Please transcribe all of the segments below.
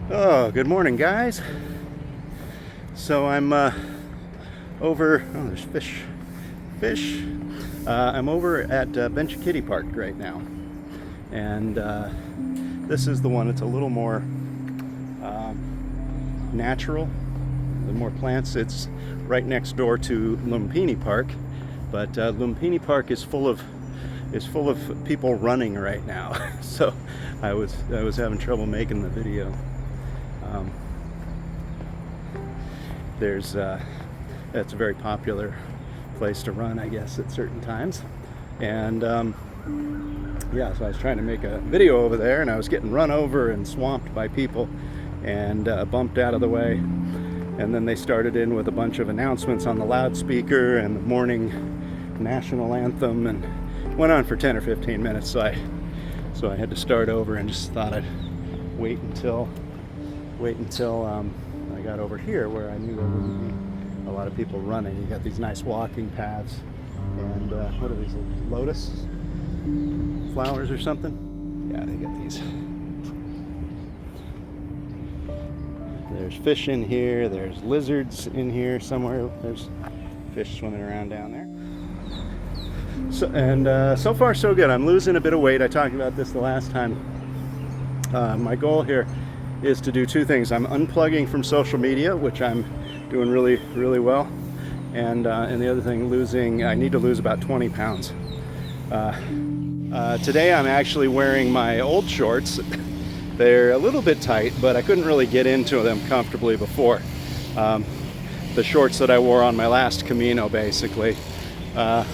Oh, good morning, guys. So I'm over. Oh, there's fish. I'm over at BANGKOK Park right now, and this is the one. It's a little more natural, the more plants. It's right next door to Lumpini Park, but Lumpini Park is full of people running right now. So I was having trouble making the video. That's a very popular place to run, I guess, at certain times. And yeah, so I was trying to make a video over there, and I was getting run over and swamped by people, and bumped out of the way. And then they started in with a bunch of announcements on the loudspeaker and the morning national anthem, and went on for 10 or 15 minutes. So I had to start over, and just thought I'd wait until I got over here, where I knew there wouldn't be a lot of people running. You got these nice walking paths, and what are these, lotus flowers or something? Yeah, they got these. There's fish in here, there's lizards in here somewhere, there's fish swimming around down there. So far so good. I'm losing a bit of weight. I talked about this the last time. My goal here is to do two things. I'm unplugging from social media, which I'm doing really, really well. And the other thing, I need to lose about 20 pounds. Today I'm actually wearing my old shorts. They're a little bit tight, but I couldn't really get into them comfortably before. The shorts that I wore on my last Camino, basically. I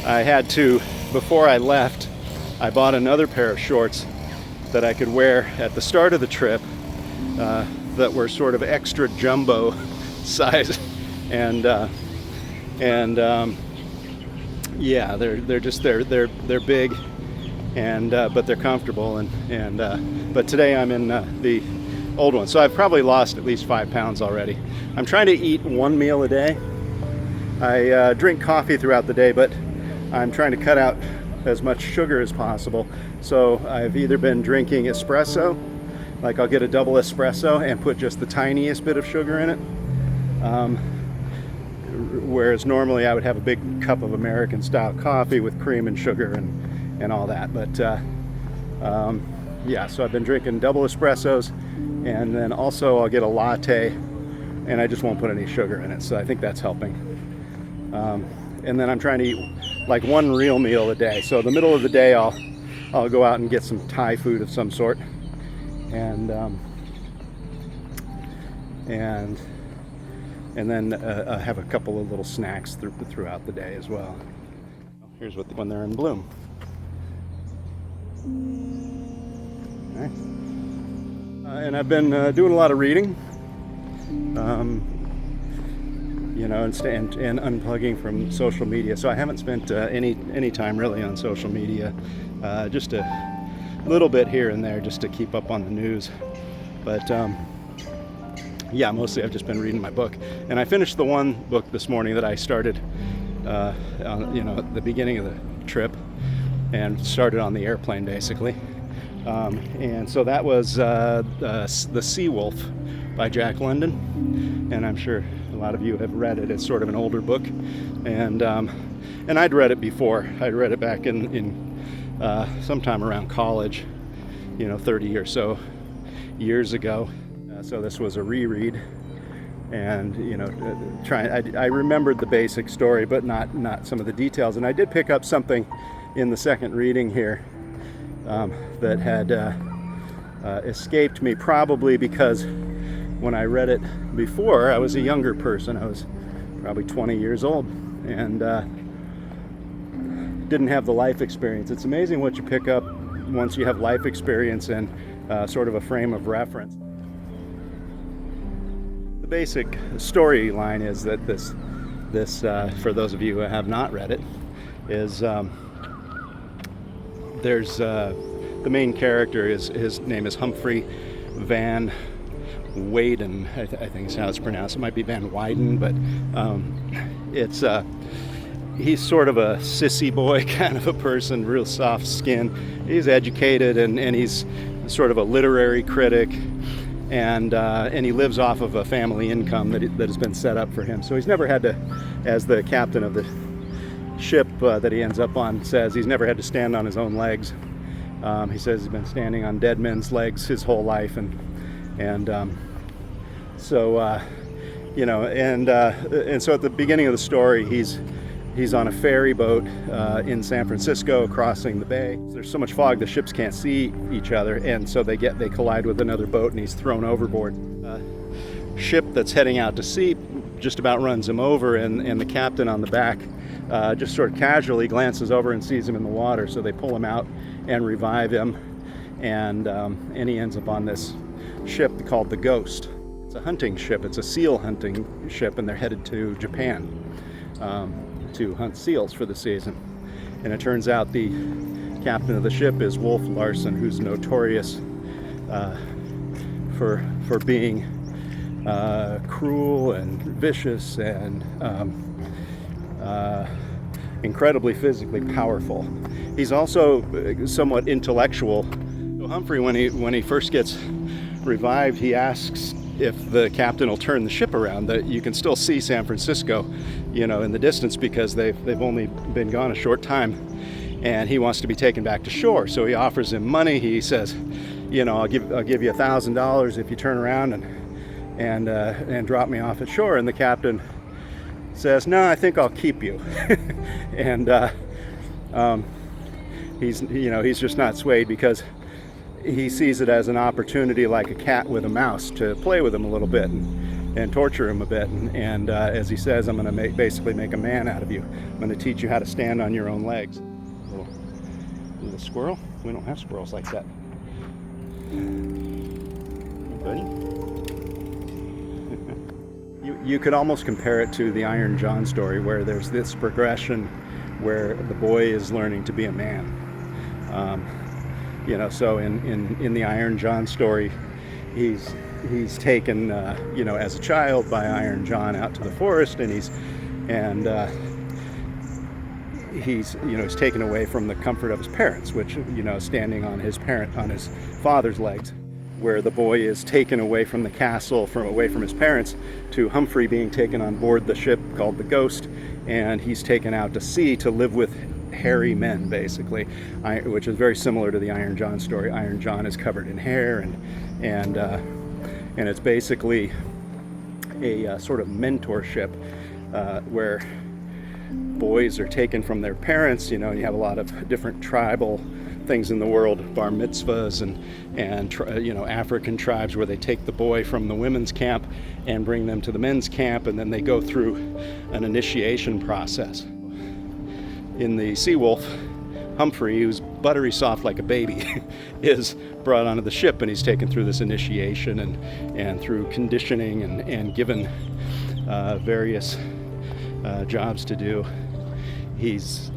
had to, before I left, I bought another pair of shorts that I could wear at the start of the trip, that were sort of extra jumbo size, and yeah, they're big, and but they're comfortable, but today I'm in the old one, so I've probably lost at least 5 pounds already. I'm trying to eat one meal a day. I drink coffee throughout the day, but I'm trying to cut out as much sugar as possible. So I've either been drinking espresso, like I'll get a double espresso and put just the tiniest bit of sugar in it, whereas normally I would have a big cup of American style coffee with cream and sugar and all that. But yeah, so I've been drinking double espressos, and then also I'll get a latte, and I just won't put any sugar in it, so I think that's helping. And then I'm trying to eat like one real meal a day. So the middle of the day I'll go out and get some Thai food of some sort, and then have a couple of little snacks throughout the day as well. Here's when they're in bloom. Nice. And I've been doing a lot of reading. You know, and unplugging from social media. So I haven't spent any time really on social media, just a little bit here and there, just to keep up on the news. But yeah, mostly I've just been reading my book. And I finished the one book this morning that I started, at the beginning of the trip, and started on the airplane basically. And so that was The Sea Wolf by Jack London, and I'm sure a lot of you have read it. It's sort of an older book, and I'd read it before. I'd read it back in sometime around college, 30 or so years ago. So this was a reread, and I remembered the basic story, but not some of the details. And I did pick up something in the second reading here that had escaped me, probably because when I read it before, I was a younger person. I was probably 20 years old, and didn't have the life experience. It's amazing what you pick up once you have life experience and sort of a frame of reference. The basic storyline is that this for those of you who have not read it, is there's the main character, his name is Humphrey Van Weyden, I think is how it's pronounced. It might be Van Weyden, but he's sort of a sissy boy kind of a person, real soft skin. He's educated, and he's sort of a literary critic, and he lives off of a family income that has been set up for him. So he's never had to, as the captain of the ship that he ends up on says, he's never had to stand on his own legs. He says he's been standing on dead men's legs his whole life, and so you know, and so at the beginning of the story, he's on a ferry boat in San Francisco, crossing the bay. There's so much fog the ships can't see each other, and so they collide with another boat, and he's thrown overboard. Ship that's heading out to sea just about runs him over, and the captain on the back just sort of casually glances over and sees him in the water. So they pull him out and revive him, and he ends up on this ship called the Ghost. It's a hunting ship. It's a seal hunting ship, and they're headed to Japan to hunt seals for the season. And it turns out the captain of the ship is Wolf Larsen, who's notorious for being cruel and vicious and incredibly physically powerful. He's also somewhat intellectual. So Humphrey, when he first gets revived, he asks if the captain will turn the ship around, that you can still see San Francisco, you know, in the distance, because they've only been gone a short time, and he wants to be taken back to shore. So he offers him money. He says, you know, I'll give you $1,000 if you turn around and drop me off at shore. And the captain says, no, I think I'll keep you. And he's just not swayed, because he sees it as an opportunity, like a cat with a mouse, to play with him a little bit and torture him a bit. And as he says, I'm going to basically make a man out of you. I'm going to teach you how to stand on your own legs. Little squirrel? We don't have squirrels like that. Buddy? You could almost compare it to the Iron John story, where there's this progression where the boy is learning to be a man. You know, so in the Iron John story, he's taken as a child by Iron John out to the forest, and he's taken away from the comfort of his parents, which, you know, standing on his father's legs. Where the boy is taken away from the castle, away from his parents, to Humphrey being taken on board the ship called the Ghost, and he's taken out to sea to live with hairy men, basically, which is very similar to the Iron John story. Iron John is covered in hair, and it's basically a sort of mentorship where boys are taken from their parents. You know, you have a lot of different tribal things in the world, bar mitzvahs and African tribes, where they take the boy from the women's camp and bring them to the men's camp, and then they go through an initiation process. In the Seawolf, Humphrey, who's buttery soft like a baby, is brought onto the ship, and he's taken through this initiation and through conditioning and given various jobs to do. He's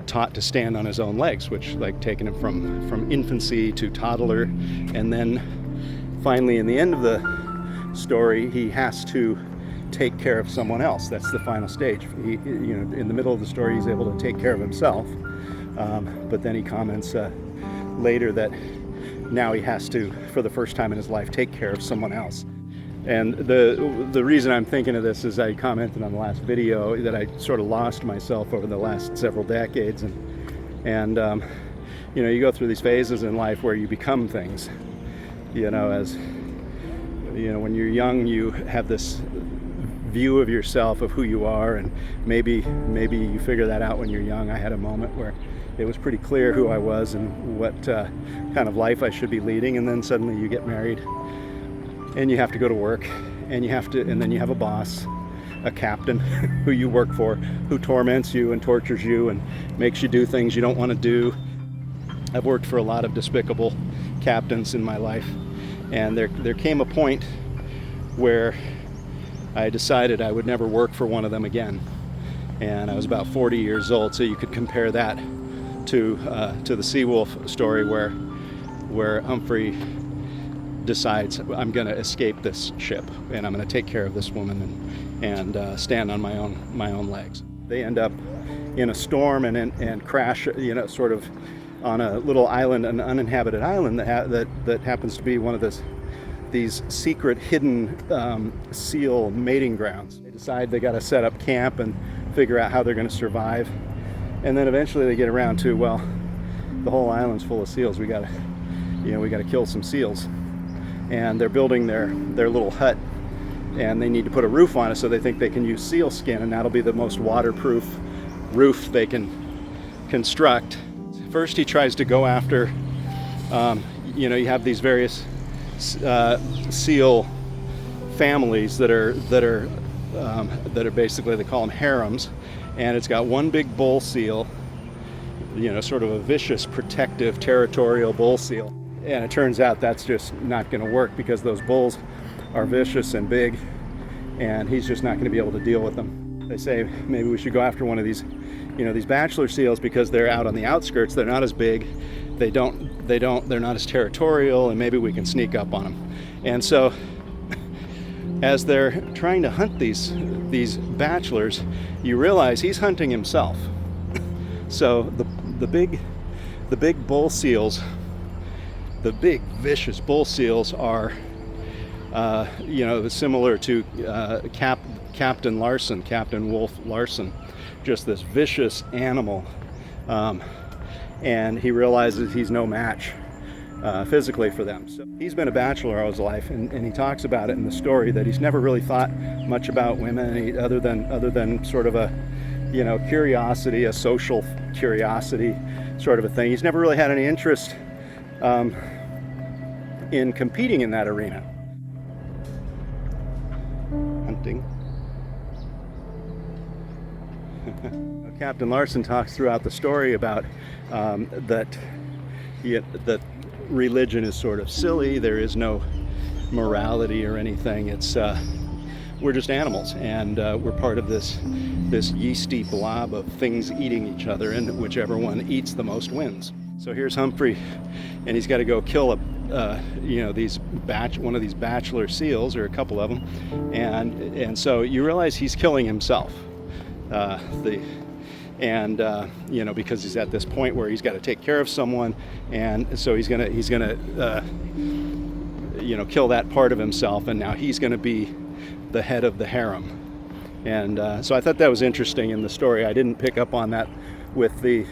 taught to stand on his own legs, which, like, taking him from infancy to toddler, and then finally in the end of the story, he has to take care of someone else. That's the final stage. He, in the middle of the story, he's able to take care of himself, but then he comments later that now he has to, for the first time in his life, take care of someone else. And the reason I'm thinking of this is I commented on the last video that I sort of lost myself over the last several decades, and you go through these phases in life where you become things. As when you're young, you have this view of yourself, of who you are, and maybe you figure that out when you're young. I had a moment where it was pretty clear who I was and what kind of life I should be leading, and then suddenly you get married and you have to go to work, and then you have a boss, a captain who you work for, who torments you and tortures you and makes you do things you don't want to do. I've worked for a lot of despicable captains in my life, and there came a point where I decided I would never work for one of them again. And I was about 40 years old, so you could compare that to the Seawolf story, where Humphrey decides, I'm going to escape this ship, and I'm going to take care of this woman and stand on my own legs. They end up in a storm and crash, sort of on a little island, an uninhabited island that happens to be one of these secret hidden seal mating grounds. They decide they got to set up camp and figure out how they're going to survive, and then eventually they get around to, well, the whole island's full of seals. We got to kill some seals, and they're building their little hut, and they need to put a roof on it, so they think they can use seal skin, and that'll be the most waterproof roof they can construct. First, he tries to go after, you have these various seal families that are basically, they call them harems, and it's got one big bull seal, sort of a vicious, protective, territorial bull seal. And it turns out that's just not going to work, because those bulls are vicious and big, and he's just not going to be able to deal with them. They say maybe we should go after one of these, these bachelor seals, because they're out on the outskirts. They're not as big. They're not as territorial, and maybe we can sneak up on them. And so, as they're trying to hunt these bachelors, you realize he's hunting himself. So the big bull seals, the big vicious bull seals, are similar to Captain Wolf Larson, just this vicious animal, and he realizes he's no match physically for them. So he's been a bachelor all his life, and he talks about it in the story that he's never really thought much about women, other than sort of a curiosity, a social curiosity sort of a thing. He's never really had any interest in competing in that arena. Hunting. Captain Larson talks throughout the story about that religion is sort of silly. There is no morality or anything. It's we're just animals, and we're part of this yeasty blob of things eating each other, and whichever one eats the most wins. So here's Humphrey, and he's got to go kill one of these bachelor seals, or a couple of them, and so you realize he's killing himself. Because he's at this point where he's got to take care of someone, and so he's gonna kill that part of himself, and now he's gonna be the head of the harem. And so I thought that was interesting in the story. I didn't pick up on that with the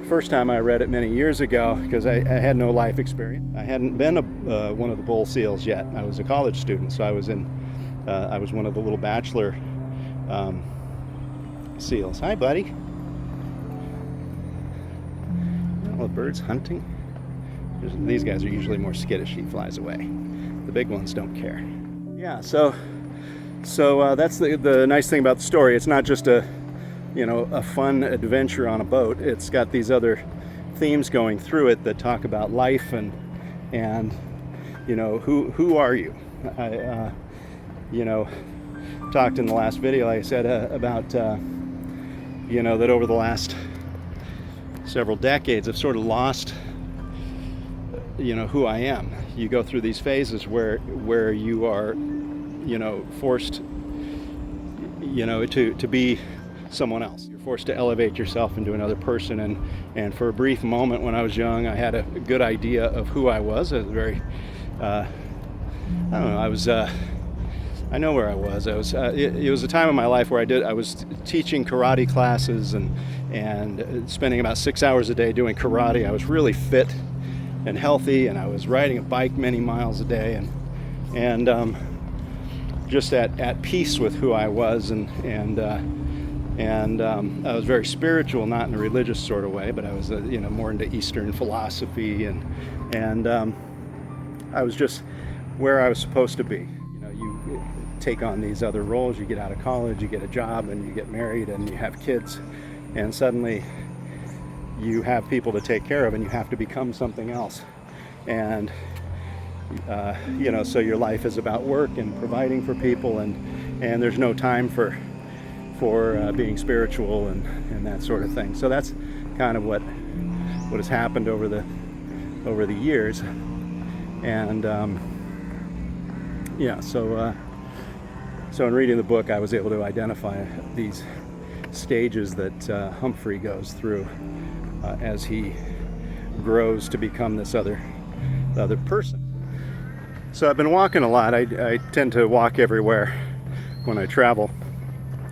first time I read it many years ago, because I had no life experience. I hadn't been one of the bull seals yet. I was a college student, so I was one of the little bachelor seals. Hi, buddy. All the birds hunting. These guys are usually more skittish. He flies away. The big ones don't care. Yeah, so that's the nice thing about the story. It's not just a fun adventure on a boat. It's got these other themes going through it that talk about life and who are you? I talked in the last video, like I said, about that over the last several decades I've sort of lost who I am. You go through these phases where you are forced to be someone else. You're forced to elevate yourself into another person, and for a brief moment when I was young, I had a good idea of who I was. I was very I know where I was. It was a time in my life where I was teaching karate classes and spending about 6 hours a day doing karate. I was really fit and healthy, and I was riding a bike many miles a day, and just at peace with who I was, and I was very spiritual, not in a religious sort of way, but I was more into Eastern philosophy, and I was just where I was supposed to be. You take on these other roles, you get out of college, you get a job, and you get married, and you have kids, and suddenly you have people to take care of, and you have to become something else. And so your life is about work and providing for people, and there's no time for being spiritual and that sort of thing. So that's kind of what has happened over the years. And so in reading the book, I was able to identify these stages that Humphrey goes through as he grows to become this other person. So I've been walking a lot. I tend to walk everywhere when I travel.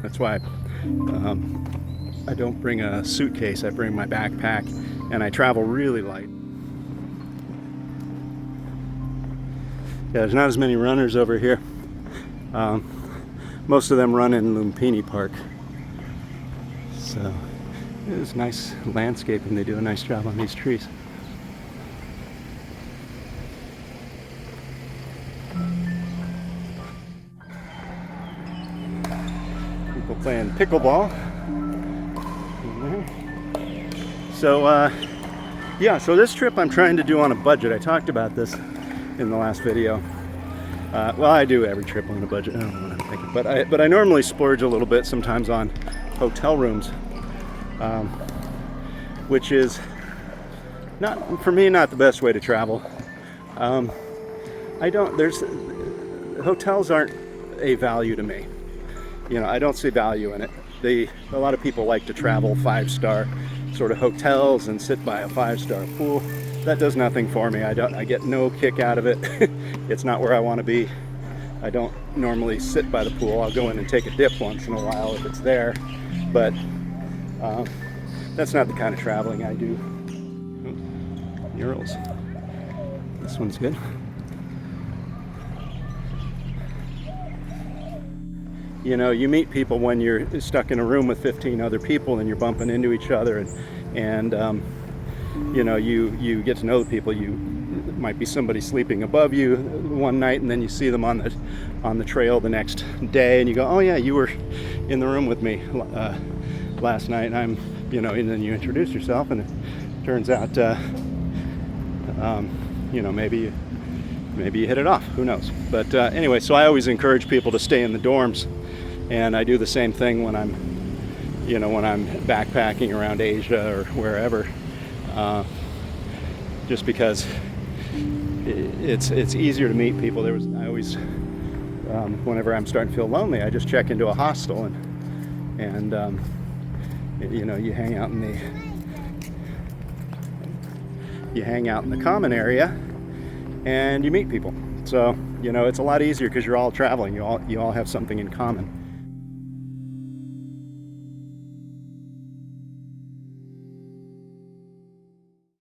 That's why I don't bring a suitcase. I bring my backpack, and I travel really light. Yeah, there's not as many runners over here. Most of them run in Lumpini Park. So it's nice landscaping. They do a nice job on these trees. People playing pickleball. So yeah, so this trip I'm trying to do on a budget. I talked about this in the last video. Well, I do every trip on a budget. I don't know what I'm thinking, but I normally splurge a little bit sometimes on hotel rooms, which is not, for me, not the best way to travel. Hotels aren't a value to me. You know, I don't see value in it. A lot of people like to travel 5-star sort of hotels and sit by a 5-star pool. That does nothing for me. I get no kick out of it. It's not where I want to be. I don't normally sit by the pool. I'll go in and take a dip once in a while if it's there, but that's not the kind of traveling I do. Murals. This one's good. You know, you meet people when you're stuck in a room with 15 other people and you're bumping into each other, and you know, you get to know the people. It might be somebody sleeping above you one night, and then you see them on the trail the next day, and you go, oh yeah, you were in the room with me last night. And and then you introduce yourself, and it turns out you know, maybe you hit it off. Who knows? But anyway, so I always encourage people to stay in the dorms, and I do the same thing when I'm backpacking around Asia or wherever. Just because it's easier to meet people. Whenever I'm starting to feel lonely, I just check into a hostel, and you know, you hang out in the common area, and you meet people. So you know, it's a lot easier because you're all traveling. You all have something in common.